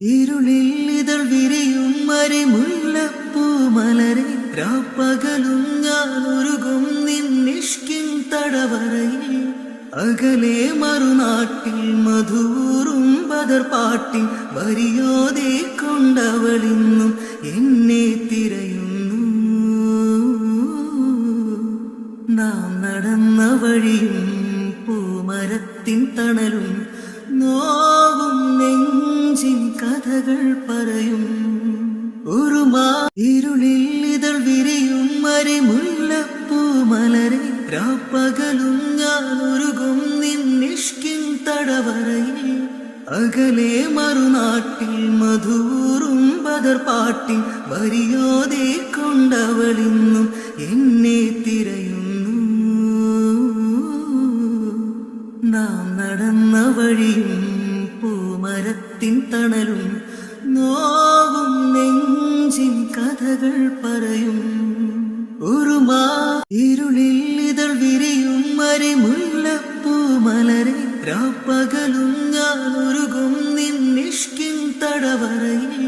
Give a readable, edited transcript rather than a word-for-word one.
ഇരുളിൽ ഇതൾ വിരിയും മരിമുല്ലപ്പൂ മലരെ രാപ്പകലും ഞാൻ ഒരുകും നിന്നിഷ്കിൻ തടവറയിൽ അകലെ മറുനാട്ടിൽ മധുറും ബദർപാട്ടിൽ വരിയോതെ കൊണ്ടവളിന്നും എന്നെ തിരയുന്നു. നാം നടന്ന വഴിയും പൂമരത്തിൻ തണലും നോവും നെഞ്ചിൻ കഥകൾ പറയും. ഇരുളിൽ ഇതൾ വിരിയും മരിമുല്ലപ്പൂ മലരെ രാപ്പകലും ഞാൻ ഒരുകും നിന്നിഷ്കിൻ തടവറയിൽ അകലെ മറുനാട്ടിൽ മധുറും ബദർപാട്ടിൽ വരിയോതെ കൊണ്ടവളിന്നും എന്നെ തിരയുന്നു. നാം നടന്ന വഴിയും പൂമരത്തിൻ തണലും നോവും നെഞ്ചിൻ കഥകൾ പറയും. ഇരുളിൽ ഇതൾ വിരിയും മരിമുല്ലപ്പൂ മലരെ രാപ്പകലും ഞാൻ ഒരുകും നിന്നിഷ്കിൻ തടവറയിൽ